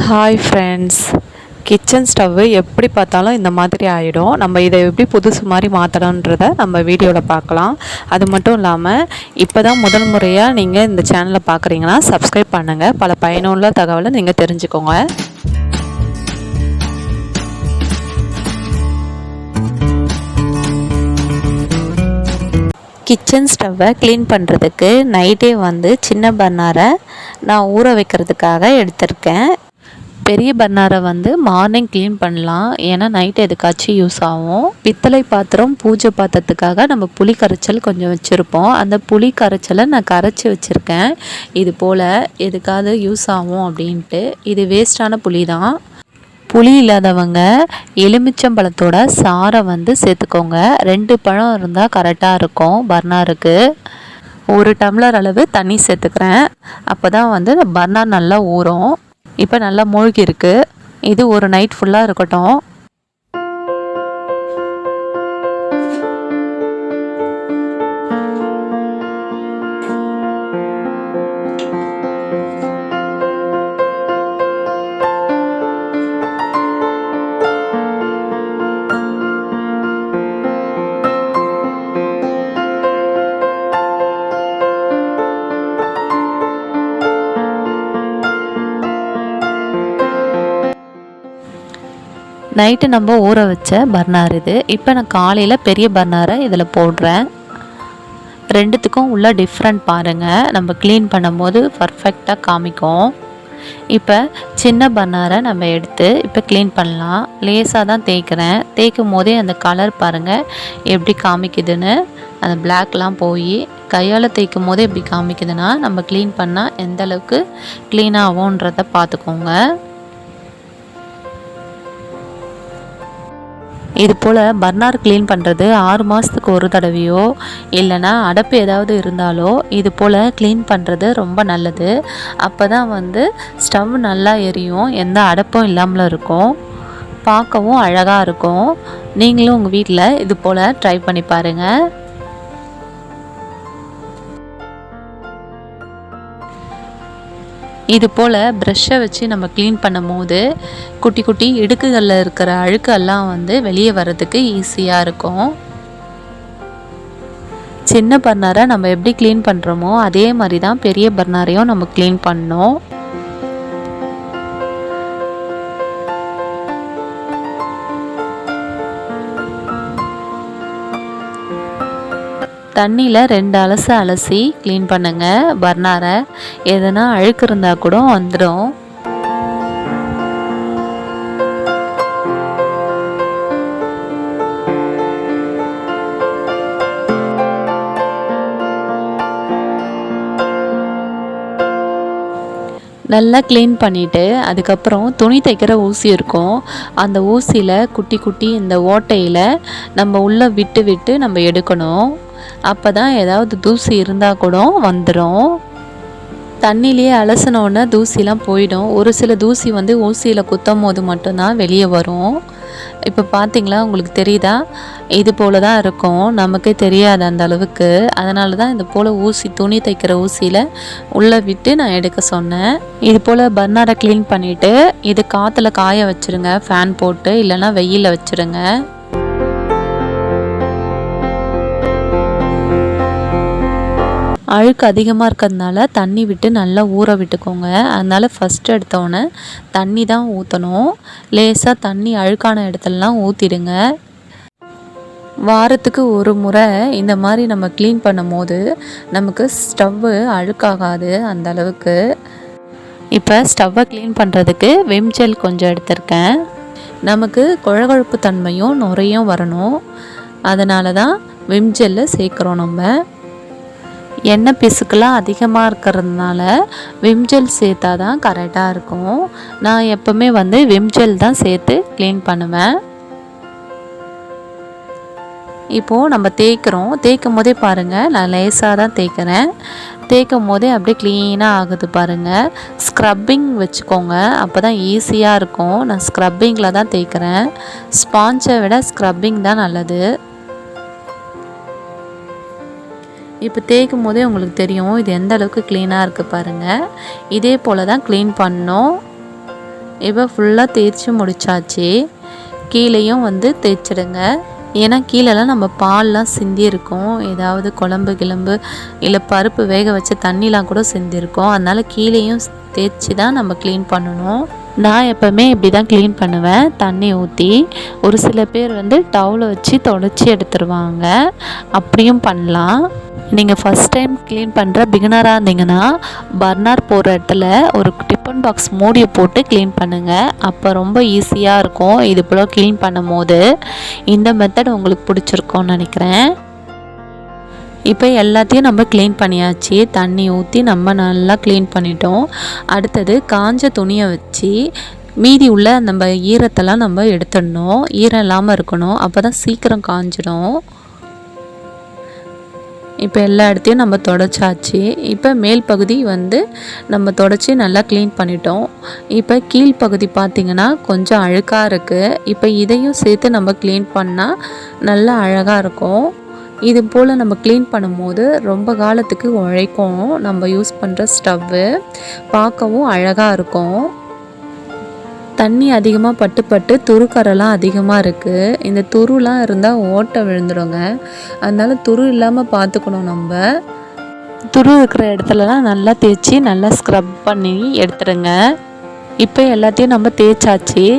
Hi friends, kitchen stove எப்படி பார்த்தாலும் இந்த மாதிரி ஆகிடும். நம்ம இதை எப்படி புதுசு மாதிரி மாற்றணுன்றதை நம்ம வீடியோவில் பார்க்கலாம். அது மட்டும் இல்லாமல் இப்போ தான் முதல் முறையாக நீங்கள் இந்த சேனலை பார்க்குறீங்கன்னா சப்ஸ்கிரைப் பண்ணுங்கள். பல பயனுள்ள தகவலை நீங்கள் தெரிஞ்சுக்கோங்க. கிச்சன் ஸ்டவ்வை க்ளீன் பண்ணுறதுக்கு நைட்டே சின்ன பர்னரை நான் ஊற வைக்கிறதுக்காக எடுத்திருக்கேன். பெரிய பர்னரை மார்னிங் க்ளீன் பண்ணலாம், ஏன்னா நைட்டு எதுக்காச்சும் யூஸ் ஆகும். பித்தளை பாத்திரம் பூஜை பாத்திரத்துக்காக நம்ம புளி கரைச்சல் கொஞ்சம் வச்சுருப்போம். அந்த புளி கரைச்சலை நான் கரைச்சி வச்சுருக்கேன். இது போல் எதுக்காவது யூஸ் ஆகும் அப்படின்ட்டு. இது வேஸ்ட்டான புளி தான். புளி இல்லாதவங்க எலுமிச்சம்பழத்தோட சாறை சேர்த்துக்கோங்க. 2 பழம் இருந்தால் கரெக்டாக இருக்கும். பர்னருக்கு 1 டம்ளர் அளவு தண்ணி சேர்த்துக்கிறேன். அப்போ தான் பர்னர் நல்லா ஊறும். இப்போ நல்லா மூழ்கி இருக்குது. இது ஒரு நைட் ஃபுல்லாக இருக்கட்டும். நைட்டு நம்ம ஊற வச்ச பர்னர் இது. இப்போ நான் காலையில் பெரிய பர்னரை இதில் போடுறேன். ரெண்டுத்துக்கும் உள்ள டிஃப்ரெண்ட் பாருங்கள். நம்ம க்ளீன் பண்ணும்போது பர்ஃபெக்டாக காமிக்கும். இப்போ சின்ன பர்னரை நம்ம எடுத்து இப்போ க்ளீன் பண்ணலாம். லேசாக தான் தேய்க்கிறேன். தேய்க்கும் போதே அந்த கலர் பாருங்கள் எப்படி காமிக்குதுன்னு. அந்த பிளாக்லாம் போய் கையால் தேய்க்கும் போதே எப்படி காமிக்குதுன்னா நம்ம க்ளீன் பண்ணால் எந்த அளவுக்கு க்ளீன் ஆகும்ன்றதை பார்த்துக்கோங்க. இது போல் பர்னர் க்ளீன் பண்ணுறது 6 மாதத்துக்கு ஒரு தடவையோ இல்லைனா அடைப்பு ஏதாவது இருந்தாலோ இது போல் க்ளீன் பண்ணுறது ரொம்ப நல்லது. அப்போ தான் ஸ்டவ் நல்லா எரியும், எந்த அடைப்பும் இல்லாமல் இருக்கும், பார்க்கவும் அழகாக இருக்கும். நீங்களும் உங்கள் வீட்டில் இது போல் ட்ரை பண்ணி பாருங்கள். இது போல் ப்ரஷ்ஷை வச்சு நம்ம க்ளீன் பண்ணும் போது குட்டி குட்டி இடுக்குகளில் இருக்கிற அழுக்கெல்லாம் வெளியே வர்றதுக்கு ஈஸியாக இருக்கும். சின்ன பர்னரை நம்ம எப்படி க்ளீன் பண்ணுறோமோ அதே மாதிரி தான் பெரிய பர்னரையும் நம்ம க்ளீன் பண்ணோம். தண்ணியில் 2 அலசு அலசி க்ளீன் பண்ணுங்கள் பர்னரை. எதனா அழுக்கு இருந்தால் கூட வந்துடும். நல்லா க்ளீன் பண்ணிவிட்டு அதுக்கப்புறம் துணி தைக்கிற ஊசி இருக்கும். அந்த ஊசியில் குட்டி குட்டி இந்த ஓட்டையில் நம்ம உள்ளே விட்டு விட்டு நம்ம எடுக்கணும். அப்போ தான் ஏதாவது தூசி இருந்தால் கூட வந்துடும். தண்ணியிலே அலசினோன்னே தூசிலாம் போயிடும். ஒரு சில தூசி ஊசியில் குத்தும் போது மட்டும்தான் வெளியே வரும். இப்போ பார்த்தீங்களா, உங்களுக்கு தெரியுதா? இது போல் தான் இருக்கும், நமக்கே தெரியாது அந்த அளவுக்கு. அதனால தான் இது போல் ஊசி துணி தைக்கிற ஊசியில் உள்ளே விட்டு நான் எடுக்க சொன்னேன். இது போல் பர்னரை க்ளீன் பண்ணிவிட்டு இது காற்றுல காய வச்சுருங்க, ஃபேன் போட்டு, இல்லைன்னா வெயிலில் வச்சுருங்க. அழுக்கு அதிகமாக இருக்கிறதுனால தண்ணி விட்டு நல்லா ஊற விட்டுக்கோங்க. அதனால் ஃபஸ்ட்டு எடுத்தோடனே தண்ணி தான் ஊற்றணும். லேசாக தண்ணி அழுக்கான இடத்துலலாம் ஊற்றிடுங்க. வாரத்துக்கு ஒரு முறை இந்த மாதிரி நம்ம க்ளீன் பண்ணும் போது நமக்கு ஸ்டவ்வு அழுக்காகாது அந்த அளவுக்கு. இப்போ ஸ்டவ்வை க்ளீன் பண்ணுறதுக்கு விம் ஜெல் கொஞ்சம் எடுத்திருக்கேன். நமக்கு கொழகொழப்பு தன்மையும் நுரையும் வரணும், அதனால தான் விம் ஜெல்லை சேர்க்குறோம். நம்ம எண்ணெய் பிசுக்கெல்லாம் அதிகமாக இருக்கிறதுனால விம் ஜெல் சேர்த்தா தான் கரெக்டாக இருக்கும். நான் எப்போவுமே விம் ஜெல் தான் சேர்த்து க்ளீன் பண்ணுவேன். இப்போது நம்ம தேய்க்கும் போதே பாருங்கள், நான் லேசாக தான் தேய்க்கிறேன். தேய்க்கும் போதே அப்படியே க்ளீனாக ஆகுது பாருங்கள். ஸ்க்ரப்பிங் வச்சுக்கோங்க, அப்போ தான் ஈஸியாக இருக்கும். நான் ஸ்க்ரப்பிங்கில் தான் தேய்க்கிறேன். ஸ்பாஞ்சை விட ஸ்க்ரப்பிங் தான் நல்லது. இப்போ தேய்க்கும் போதே உங்களுக்கு தெரியும் இது எந்த அளவுக்கு க்ளீனாக இருக்குது பாருங்கள். இதே போல் தான் க்ளீன் பண்ணணும். இப்போ ஃபுல்லாக தேய்ச்சி முடிச்சாச்சு. கீழேயும் வந்து தேய்ச்சிடுங்க. ஏன்னா கீழெல்லாம் நம்ம பால்லாம் சிந்தியிருக்கோம், ஏதாவது குழம்பு கிளம்பு இல்லை பருப்பு வேக வச்ச தண்ணிலாம் கூட சிந்தியிருக்கோம். அதனால் கீழேயும் தேய்ச்சி தான் நம்ம க்ளீன் பண்ணணும். நான் எப்போவுமே இப்படி தான் க்ளீன் பண்ணுவேன், தண்ணி ஊற்றி. ஒரு சில பேர் வந்து டவலை வச்சு தொடச்சி எடுத்துருவாங்க, அப்படியும் பண்ணலாம். நீங்கள் ஃபஸ்ட் டைம் க்ளீன் பண்ணுற பிகினராக இருந்தீங்கன்னா பர்னர் போடுற இடத்துல ஒரு டிஃபன் பாக்ஸ் மூடியை போட்டு க்ளீன் பண்ணுங்கள். அப்போ ரொம்ப ஈஸியாக இருக்கும். இது போல் க்ளீன் பண்ணும் போது இந்த மெத்தட் உங்களுக்கு பிடிச்சிருக்கோன்னு நினைக்கிறேன். இப்போ எல்லாத்தையும் நம்ம க்ளீன் பண்ணியாச்சு. தண்ணி ஊற்றி நம்ம நல்லா க்ளீன் பண்ணிட்டோம். அடுத்தது காஞ்ச துணியை வச்சு மீதி உள்ள நம்ம ஈரத்தெல்லாம் நம்ம எடுத்துடணும். ஈரம் இல்லாமல் இருக்கணும், அப்போ தான் சீக்கிரம் காஞ்சிடும். இப்போ எல்லா இடத்தையும் நம்ம தொடச்சாச்சு. இப்போ மேல் பகுதி வந்து நம்ம தொடச்சி நல்லா க்ளீன் பண்ணிட்டோம். இப்போ கீழ்ப்பகுதி பார்த்திங்கன்னா கொஞ்சம் அழுக்காக இருக்குது. இப்போ இதையும் சேர்த்து நம்ம க்ளீன் பண்ணால் நல்லா அழகாக இருக்கும். இது போல் நம்ம க்ளீன் பண்ணும்போது ரொம்ப காலத்துக்கு உழைக்கும். நம்ம யூஸ் பண்ணுற ஸ்டவ்வு பார்க்கவும் அழகாக இருக்கும். தண்ணி அதிகமாக பட்டு பட்டு துருக்கரெல்லாம் அதிகமாக இருக்குது. இந்த துருலாம் இருந்தால் ஓட்டை விழுந்துடுங்க. அதனால துரு இல்லாமல் பார்த்துக்கணும். நம்ம துரு இருக்கிற இடத்துலலாம் நல்லா தேய்ச்சி நல்லா ஸ்க்ரப் பண்ணி எடுத்துடுங்க. இப்போ எல்லாத்தையும் நம்ம தேய்ச்சாச்சு.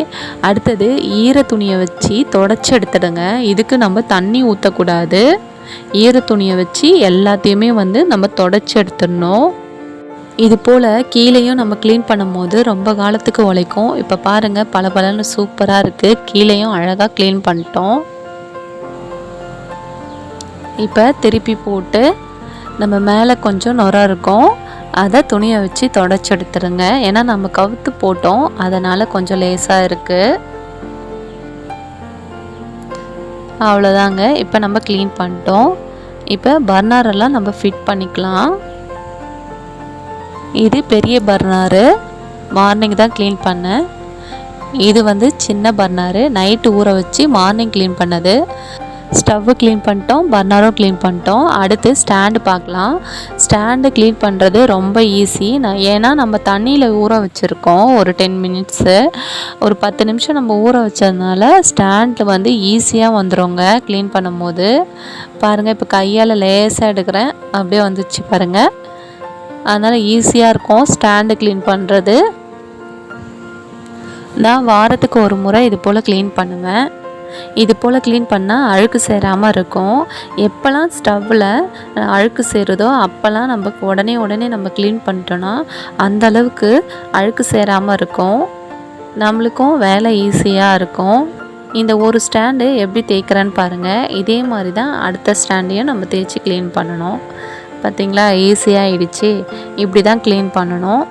அடுத்தது ஈர துணியை வச்சு தொடச்சி எடுத்துடுங்க. இதுக்கு நம்ம தண்ணி ஊற்றக்கூடாது. ஈர துணியை வச்சு எல்லாத்தையுமே வந்து நம்ம தொடச்சி எடுத்துடணும். இது போல் கீழேயும் நம்ம க்ளீன் பண்ணும்போது ரொம்ப காலத்துக்கு உழைக்கும். இப்போ பாருங்கள், பளபளன்னு சூப்பராக இருக்குது. கீழேயும் அழகாக க்ளீன் பண்ணிட்டோம். இப்போ திருப்பி போட்டு நம்ம மேலே கொஞ்சம் நுரை இருக்கும், அதை துணியை வச்சு தொடச்சி எடுத்துருங்க. ஏன்னா நம்ம கவுத்து போட்டோம், அதனால் கொஞ்சம் லேசாக இருக்குது. அவ்வளோதாங்க. இப்போ நம்ம க்ளீன் பண்ணிட்டோம். இப்போ பர்னரெல்லாம் நம்ம ஃபிட் பண்ணிக்கலாம். இது பெரிய பர்னரு, மார்னிங் தான் க்ளீன் பண்ணேன். இது வந்து சின்ன பர்னரு, நைட்டு ஊற வச்சு மார்னிங் க்ளீன் பண்ணது. ஸ்டவ்வு க்ளீன் பண்ணிட்டோம், பர்னரும் க்ளீன் பண்ணிட்டோம். அடுத்து ஸ்டாண்டு பார்க்கலாம். ஸ்டாண்டு க்ளீன் பண்ணுறது ரொம்ப ஈஸி. ஏன்னா நம்ம தண்ணியில் ஊற வச்சுருக்கோம் ஒரு 10 மினிட்ஸு, ஒரு 10 நிமிஷம் நம்ம ஊற வச்சதுனால ஸ்டாண்டில் வந்து ஈஸியாக வந்துடுங்க க்ளீன் பண்ணும்போது. பாருங்கள், இப்போ கையால் லேசாக எடுக்கிறேன், அப்படியே வந்துச்சு பாருங்கள். அதனால் ஈஸியாக இருக்கும் ஸ்டாண்டு க்ளீன் பண்ணுறது. நான் வாரத்துக்கு ஒரு முறை இது போல் க்ளீன் பண்ணுவேன். இது போல் க்ளீன் பண்ணால் அழுக்கு சேராமல் இருக்கும். எப்போல்லாம் ஸ்டவ்வில் அழுக்கு சேருதோ அப்போல்லாம் நம்ம உடனே நம்ம க்ளீன் பண்ணிட்டோன்னா அந்தளவுக்கு அழுக்கு சேராமல் இருக்கும். நம்மளுக்கும் வேலை ஈஸியாக இருக்கும். இந்த ஒரு ஸ்டாண்டு எப்படி தேய்க்கிறேன்னு பாருங்கள். இதே மாதிரி தான் அடுத்த ஸ்டாண்டையும் நம்ம தேய்ச்சி க்ளீன் பண்ணணும். பார்த்திங்களா, ஈஸியாகிடுச்சு. இப்படி தான் க்ளீன் பண்ணணும்.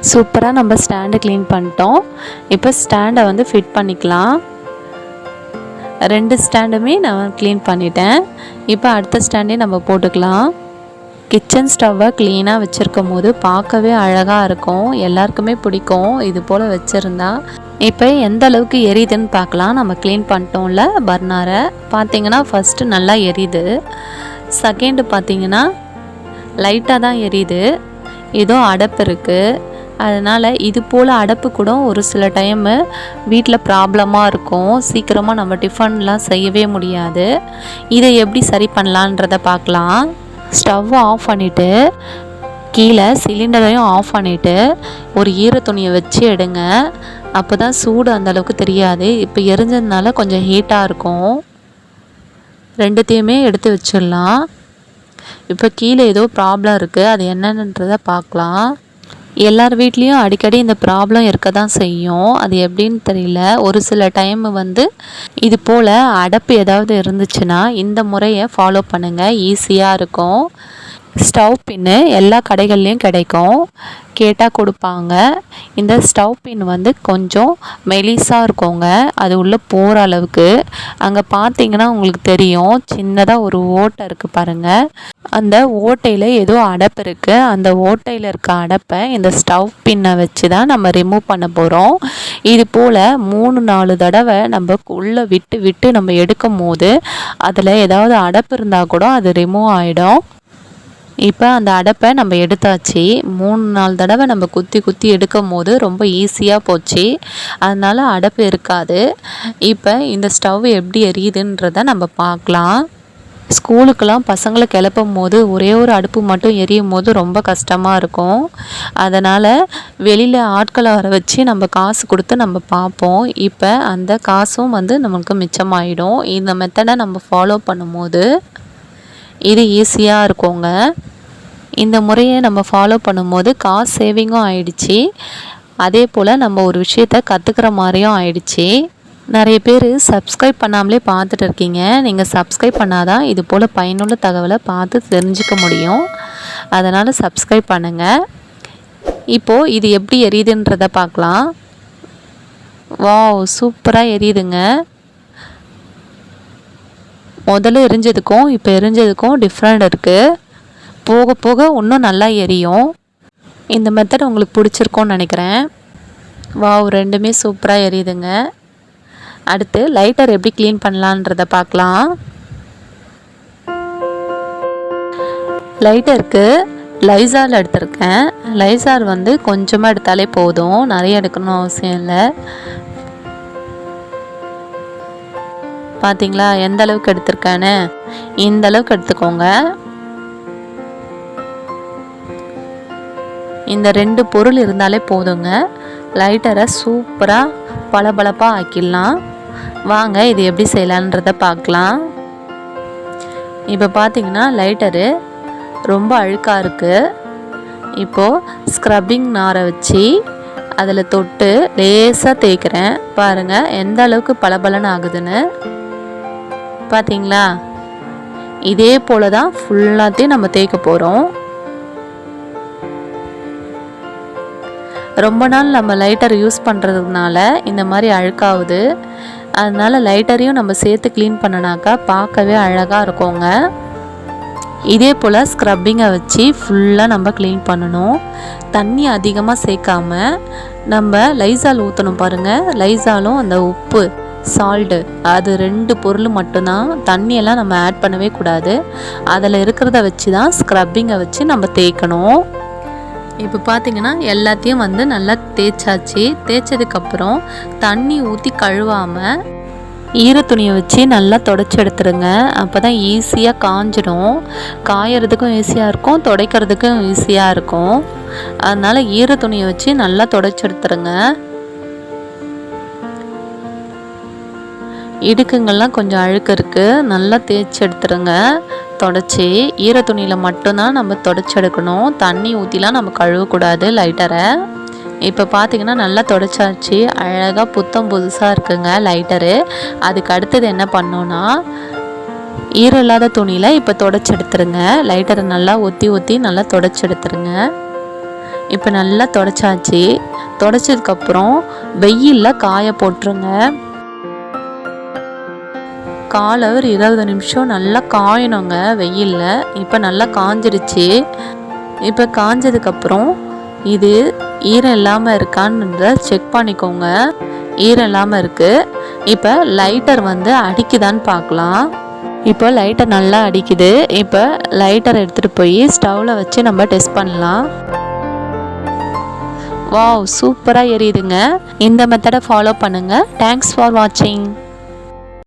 சூப்பராக நம்ம ஸ்டாண்டை க்ளீன் பண்ணிட்டோம். இப்போ ஸ்டாண்டை வந்து ஃபிட் பண்ணிக்கலாம். 2 ஸ்டாண்டுமே நான் க்ளீன் பண்ணிட்டேன். இப்போ அடுத்த ஸ்டாண்டே நம்ம போட்டுக்கலாம். கிச்சன் ஸ்டவ்வை க்ளீனாக வச்சுருக்கும் போது பார்க்கவே அழகாக இருக்கும், எல்லாருக்குமே பிடிக்கும் இது போல் வச்சுருந்தா. இப்போ எந்த அளவுக்கு எரியுதுன்னு பார்க்கலாம். நம்ம க்ளீன் பண்ணிட்டோம்ல பர்னரை, பார்த்திங்கன்னா ஃபஸ்ட்டு நல்லா எரியுது. செகண்டு பார்த்திங்கன்னா லைட்டாக தான் எரியுது. ஏதோ அடப்பு இருக்குது. அதனால் இது போல் அடப்பு கூட ஒரு சில டைமு வீட்டில் ப்ராப்ளமாக இருக்கும். சீக்கிரமாக நம்ம டிஃபன்லாம் செய்யவே முடியாது. இதை எப்படி சரி பண்ணலான்றதை பார்க்கலாம். ஸ்டவ்வை ஆஃப் பண்ணிவிட்டு கீழே சிலிண்டரையும் ஆஃப் பண்ணிவிட்டு ஒரு ஈர துணியை வச்சு எடுங்க. அப்போ தான் சூடு அந்தளவுக்கு தெரியாது. இப்போ எரிஞ்சதுனால கொஞ்சம் ஹீட்டாக இருக்கும். ரெண்டுத்தையுமே எடுத்து வச்சிடலாம். இப்போ கீழே ஏதோ ப்ராப்ளம் இருக்குது, அது என்னன்றதை பார்க்கலாம். எல்லார் வீட்லேயும் அடிக்கடி இந்த ப்ராப்ளம் இருக்க தான் செய்யும். அது எப்படின்னு தெரியல. ஒரு சில டைம் வந்து இது போல் அடப்பு ஏதாவது இருந்துச்சுன்னா இந்த முறையை ஃபாலோ பண்ணுங்கள், ஈஸியாக இருக்கும். ஸ்டவ் பின்னு எல்லா கடைகள்லேயும் கிடைக்கும், கேட்டால் கொடுப்பாங்க. இந்த ஸ்டவ் பின் வந்து கொஞ்சம் மெலிசாக இருக்குங்க, அது உள்ளே போகிற அளவுக்கு. அங்கே பார்த்தீங்கன்னா உங்களுக்கு தெரியும், சின்னதாக ஒரு ஓட்டை இருக்குது பாருங்கள். அந்த ஓட்டையில் ஏதோ அடப்பு இருக்குது. அந்த ஓட்டையில் இருக்க அடப்பை இந்த ஸ்டவ் பின்னை வச்சு தான் நம்ம ரிமூவ் பண்ண போகிறோம். இது போல் 3-4 தடவை நம்ம உள்ளே விட்டு நம்ம எடுக்கும் போது அதில் ஏதாவது அடப்பு இருந்தால் கூட அது ரிமூவ் ஆகிடும். இப்போ அந்த அடைப்பை நம்ம எடுத்தாச்சு. 3-4 தடவை நம்ம குத்தி குத்தி எடுக்கும் போது ரொம்ப ஈஸியாக போச்சு. அதனால் அடைப்பு இருக்காது. இப்போ இந்த ஸ்டவ் எப்படி எரியுதுன்றதை நம்ம பார்க்கலாம். ஸ்கூலுக்கெல்லாம் பசங்களை கிளப்பும் போது ஒரே ஒரு அடுப்பு மட்டும் எரியும் போது ரொம்ப கஷ்டமாக இருக்கும். அதனால் வெளியில் ஆட்களை வர வச்சு நம்ம காசு கொடுத்து நம்ம பார்ப்போம். இப்போ அந்த காசும் வந்து நமக்கு மிச்சமாயிடும். இந்த மெத்தடை நம்ம ஃபாலோ பண்ணும்போது இது ஈஸியாக இருக்குங்க. இந்த முறையை நம்ம ஃபாலோ பண்ணும்போது காசு சேவிங்கும் ஆயிடுச்சு. அதே போல் நம்ம ஒரு விஷயத்தை கற்றுக்கிற மாதிரியும் ஆயிடுச்சு. நிறைய பேர் சப்ஸ்கிரைப் பண்ணாமலே பார்த்துட்டு இருக்கீங்க. நீங்கள் சப்ஸ்கிரைப் பண்ணாதான் இது போல் பயனுள்ள தகவலை பார்த்து தெரிஞ்சுக்க முடியும். அதனால் சப்ஸ்கிரைப் பண்ணுங்கள். இப்போது இது எப்படி எரியுதுன்றதை பார்க்கலாம். வாவ், சூப்பராக எரியுதுங்க. முதல்ல எரிஞ்சதுக்கும் இப்போ எரிஞ்சதுக்கும் டிஃப்ரெண்ட் இருக்குது. போக போக இன்னும் நல்லா எரியும். இந்த மெத்தட் உங்களுக்கு பிடிச்சிருக்கோன்னு நினைக்கிறேன். வாவ், ரெண்டுமே சூப்பராக எரியுதுங்க. அடுத்து லைட்டர் எப்படி க்ளீன் பண்ணலான்றதை பார்க்கலாம். லைட்டருக்கு லைசால் எடுத்திருக்கேன். லைசால் வந்து கொஞ்சமாக எடுத்தாலே போதும், நிறைய எடுக்கணும் அவசியம் இல்லை. பார்த்தீங்களா எந்த அளவுக்கு எடுத்திருக்கேன்னு? இந்த அளவுக்கு எடுத்துக்கோங்க. இந்த 2 பொருள் இருந்தாலே போதுங்க. லைட்டரை சூப்பராக பளபளப்பாக ஆக்கிடலாம். வாங்க இது எப்படி செய்யலான்றதை பார்க்கலாம். இப்போ பார்த்தீங்கன்னா லைட்டரு ரொம்ப அழுக்காக இருக்குது. இப்போது ஸ்க்ரப்பிங் நாரை வச்சு அதில் தொட்டு லேசாக தேய்க்கிறேன். பாருங்கள் எந்த அளவுக்கு பளபளன்னு ஆகுதுன்னு. பார்த்தீங்களா? இதே போல் தான் ஃபுல்லாத்தையும் நம்ம தேய்க்க போகிறோம். ரொம்ப நாள் நம்ம லைட்டர் யூஸ் பண்ணுறதுனால இந்த மாதிரி அழுக்காகுது. அதனால் லைட்டரையும் நம்ம சேர்த்து க்ளீன் பண்ணினாக்கா பார்க்கவே அழகாக இருக்குங்க. இதே போல் ஸ்க்ரப்பிங்கை வச்சு ஃபுல்லாக நம்ம க்ளீன் பண்ணணும். தண்ணி அதிகமாக சேர்க்காம நம்ம லைசால் ஊற்றணும். பாருங்கள், லைசாலும் அந்த உப்பு சால்ட்டு அது 2 பொருள் மட்டும்தான். தண்ணியெல்லாம் நம்ம ஆட் பண்ணவே கூடாது. அதில் இருக்கிறத வச்சு தான் ஸ்க்ரப்பிங்கை வச்சு நம்ம தேய்க்கணும். இப்போ பார்த்தீங்கன்னா எல்லாத்தையும் வந்து நல்லா தேய்ச்சாச்சு. தேய்ச்சதுக்கப்புறம் தண்ணி ஊற்றி கழுவாமல் ஈர துணியை வச்சு நல்லா தொடச்சி எடுத்துருங்க. அப்போ தான் ஈஸியாக காஞ்சிடும். காயறதுக்கும் ஈஸியாக இருக்கும், துடைக்கிறதுக்கும் ஈஸியாக இருக்கும். அதனால் ஈர துணியை வச்சு நல்லா தொடச்சி எடுத்துருங்க. இடுக்குங்கள்லாம் கொஞ்சம் அழுக்கு இருக்குது, நல்லா தேய்ச்சி எடுத்துருங்க. தொடச்சி ஈர துணியில் மட்டும்தான் நம்ம தொடச்சி எடுக்கணும். தண்ணி ஊற்றிலாம் நம்ம கழுவக்கூடாது லைட்டரை. இப்போ பார்த்தீங்கன்னா நல்லா தொடச்சாச்சு. அழகாக புத்தம் புதுசாக இருக்குங்க லைட்டரு. அதுக்கு அடுத்தது என்ன பண்ணோன்னா ஈரம் இல்லாத துணியில் இப்போ தொடச்சி எடுத்துருங்க. லைட்டரை நல்லா ஒத்தி நல்லா தொடச்சி எடுத்துருங்க. இப்போ நல்லா தொடச்சாச்சு. தொடச்சதுக்கப்புறம் வெயிலில் காய போட்டுருங்க. 1/4 hour 20 நிமிஷம் நல்லா காயணுங்க வெயிலில். இப்போ நல்லா காஞ்சிருச்சு. இப்போ காஞ்சதுக்கப்புறம் இது ஈரம் இல்லாமல் இருக்கான்னு செக் பண்ணிக்கோங்க. ஈரம் இல்லாமல் இருக்குது. இப்போ லைட்டர் வந்து அடிக்குதான்னு பார்க்கலாம். இப்போ லைட்டர் நல்லா அடிக்குது. இப்போ லைட்டர் எடுத்துகிட்டு போய் ஸ்டவ்வில் வச்சு நம்ம டெஸ்ட் பண்ணலாம். வாவ், சூப்பராக எரியுதுங்க. இந்த மெத்தடை ஃபாலோ பண்ணுங்கள். தேங்க்ஸ் ஃபார் வாட்சிங்.